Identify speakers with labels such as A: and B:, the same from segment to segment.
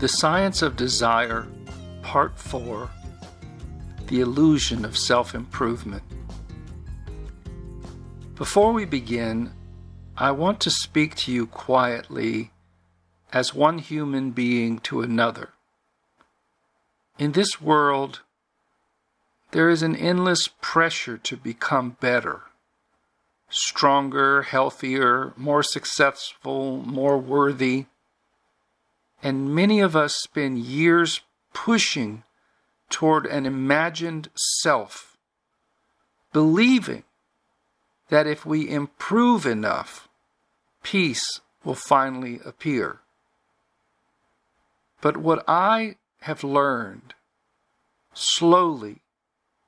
A: The Science of Desire, Part 4, The Illusion of Self-Improvement. Before we begin, I want to speak to you quietly as one human being to another. In this world, there is an endless pressure to become better, stronger, healthier, more successful, more worthy. And many of us spend years pushing toward an imagined self, believing that if we improve enough, peace will finally appear. But what I have learned, slowly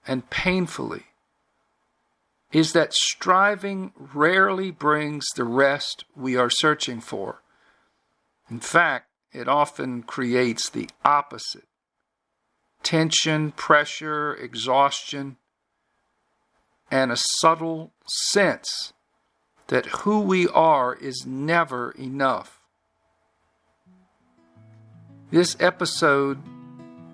A: and painfully, is that striving rarely brings the rest we are searching for. In fact, it often creates the opposite: tension, pressure, exhaustion, and a subtle sense that who we are is never enough. This episode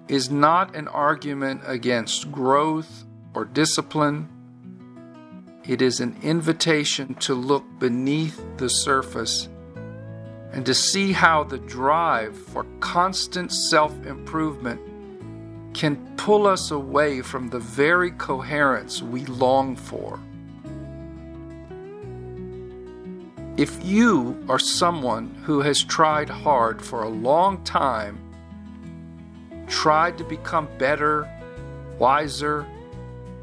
A: is not an argument against growth or discipline. It is an invitation to look beneath the surface and to see how the drive for constant self-improvement can pull us away from the very coherence we long for. If you are someone who has tried hard for a long time, tried to become better, wiser,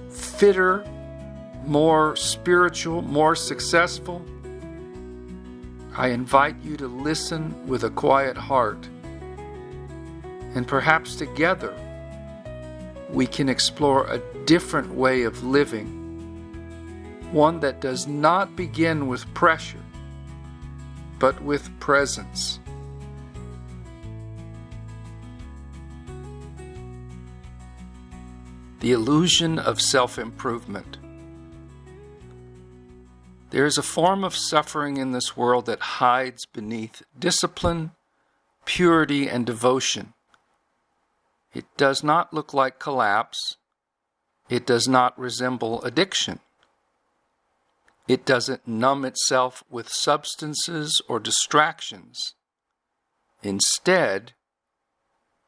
A: fitter, more spiritual, more successful, I invite you to listen with a quiet heart, and perhaps together we can explore a different way of living, one that does not begin with pressure, but with presence. The illusion of self-improvement. There is a form of suffering in this world that hides beneath discipline, purity, and devotion. It does not look like collapse. It does not resemble addiction. It doesn't numb itself with substances or distractions. Instead,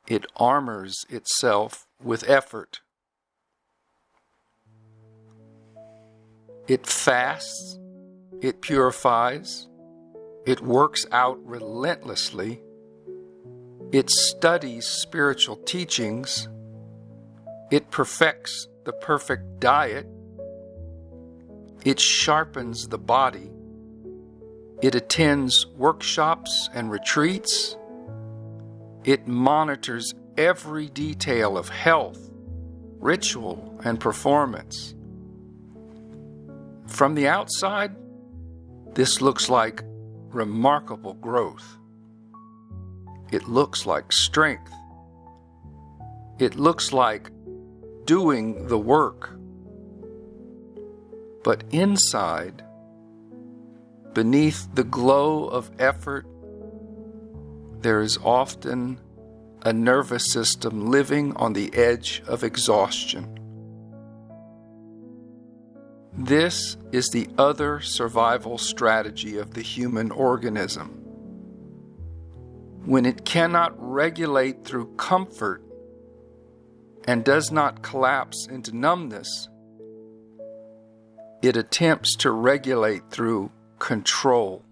A: it armors itself with effort. It fasts. It purifies, it works out relentlessly, it studies spiritual teachings, it perfects the perfect diet, it sharpens the body, it attends workshops and retreats, it monitors every detail of health, ritual, and performance. From the outside, this looks like remarkable growth. It looks like strength. It looks like doing the work. But inside, beneath the glow of effort, there is often a nervous system living on the edge of exhaustion. This is the other survival strategy of the human organism. When it cannot regulate through comfort and does not collapse into numbness, it attempts to regulate through control.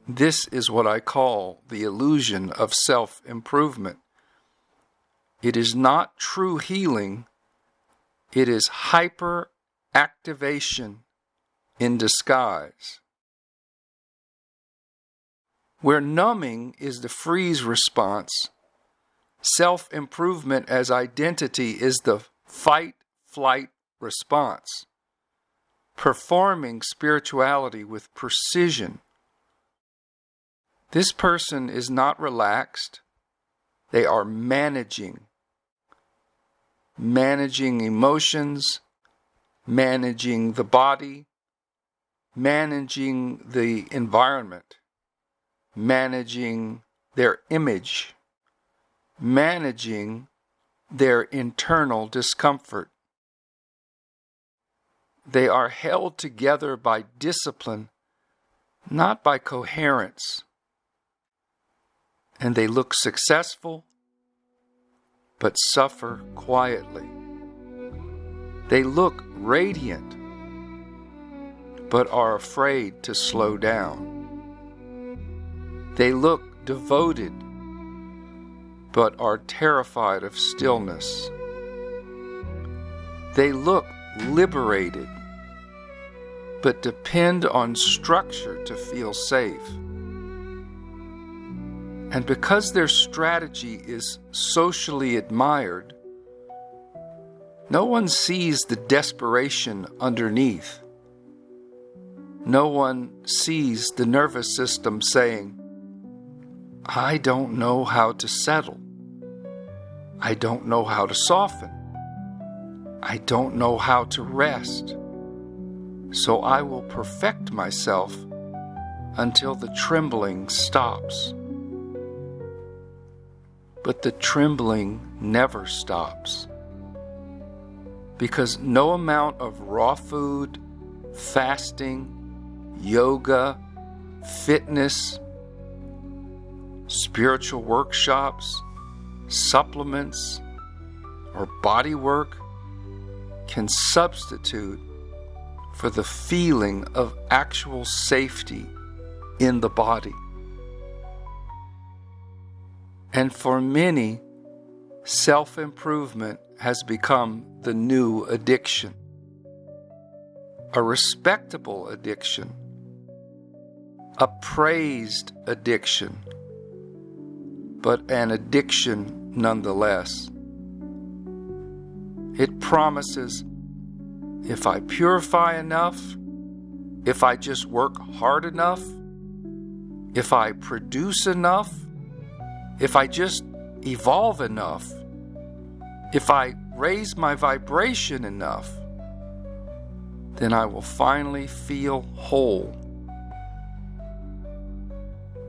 A: This is what I call the illusion of self-improvement. It is not true healing. It is hyper-activation in disguise. Where numbing is the freeze response, self-improvement as identity is the fight-flight response, performing spirituality with precision. This person is not relaxed. They are managing emotions, managing the body, managing the environment, managing their image, managing their internal discomfort. They are held together by discipline, not by coherence. And they look successful, but suffer quietly. They look radiant, but are afraid to slow down. They look devoted, but are terrified of stillness. They look liberated, but depend on structure to feel safe. And because their strategy is socially admired, no one sees the desperation underneath. No one sees the nervous system saying, I don't know how to settle. I don't know how to soften. I don't know how to rest. So I will perfect myself until the trembling stops. But the trembling never stops, because no amount of raw food, fasting, yoga, fitness, spiritual workshops, supplements, or body work can substitute for the feeling of actual safety in the body. And for many, self-improvement has become the new addiction. A respectable addiction. A praised addiction. But an addiction nonetheless. It promises, if I purify enough, if I just work hard enough, if I produce enough, if I just evolve enough, if I raise my vibration enough, then I will finally feel whole.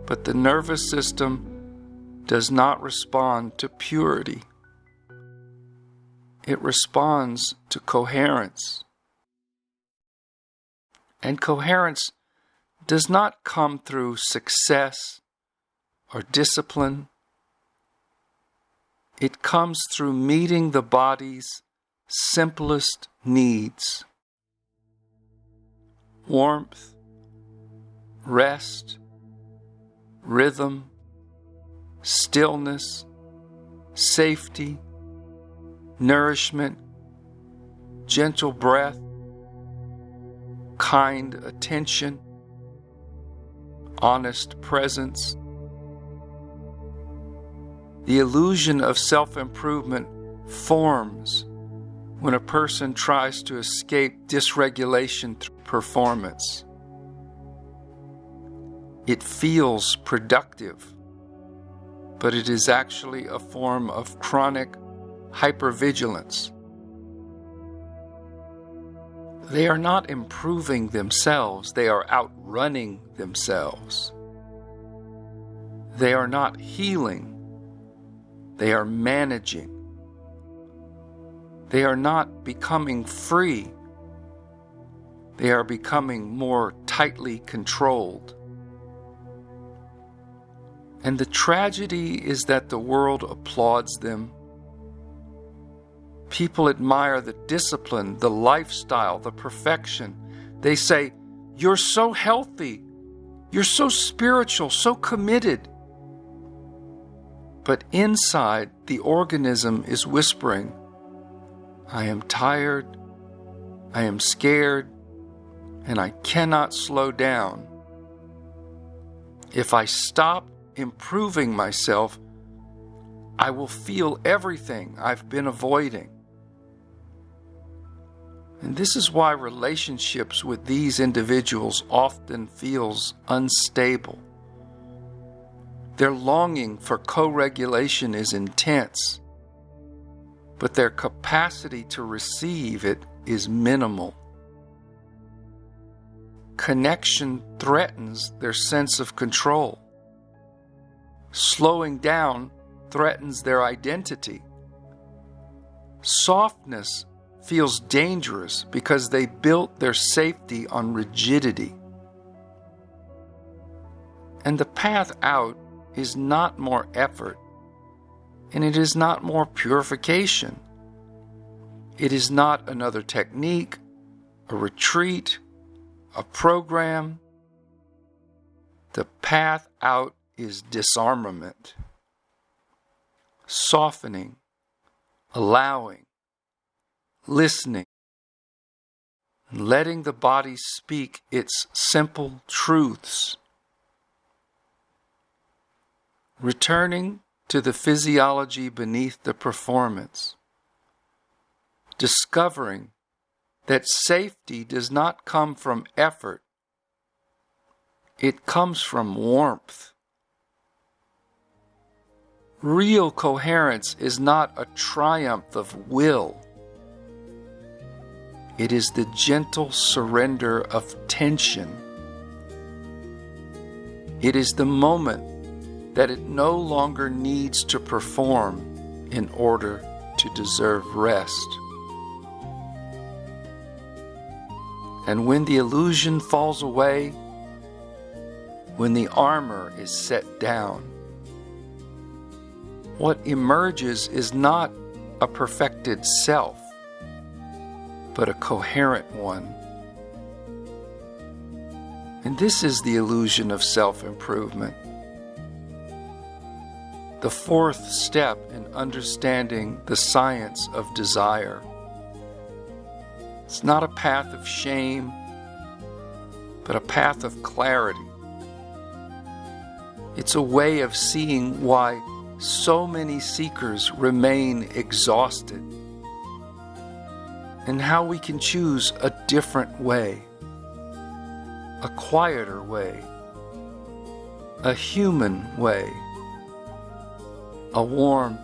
A: But the nervous system does not respond to purity. It responds to coherence. And coherence does not come through success or discipline. It comes through meeting the body's simplest needs: warmth, rest, rhythm, stillness, safety, nourishment, gentle breath, kind attention, honest presence. The illusion of self-improvement forms when a person tries to escape dysregulation through performance. It feels productive, but it is actually a form of chronic hypervigilance. They are not improving themselves, they are outrunning themselves. They are not healing, they are managing. They are not becoming free, they are becoming more tightly controlled. And the tragedy is that the world applauds them. People admire the discipline, the lifestyle, the perfection. They say, "You're so healthy, you're so spiritual, so committed." But inside, the organism is whispering, "I am tired, I am scared, and I cannot slow down. If I stop improving myself, I will feel everything I've been avoiding." And this is why relationships with these individuals often feels unstable. Their longing for co-regulation is intense, but their capacity to receive it is minimal. Connection threatens their sense of control. Slowing down threatens their identity. Softness feels dangerous because they built their safety on rigidity. And the path out is not more effort, and it is not more purification. It is not another technique, a retreat, a program. The path out is disarmament, softening, allowing, listening, letting the body speak its simple truths, returning to the physiology beneath the performance, discovering that safety does not come from effort, it comes from warmth. Real coherence is not a triumph of will. It is the gentle surrender of tension. It is the moment that it no longer needs to perform in order to deserve rest. And when the illusion falls away, when the armor is set down, what emerges is not a perfected self, but a coherent one. And this is the illusion of self-improvement. The fourth step in understanding the science of desire. It's not a path of shame, but a path of clarity. It's a way of seeing why so many seekers remain exhausted, and how we can choose a different way, a quieter way, a human way, a warm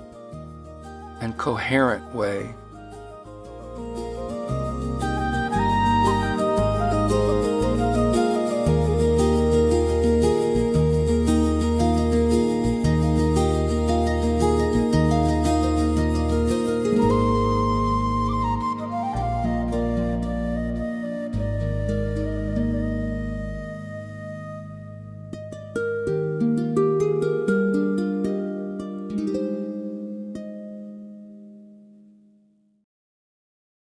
A: and coherent way.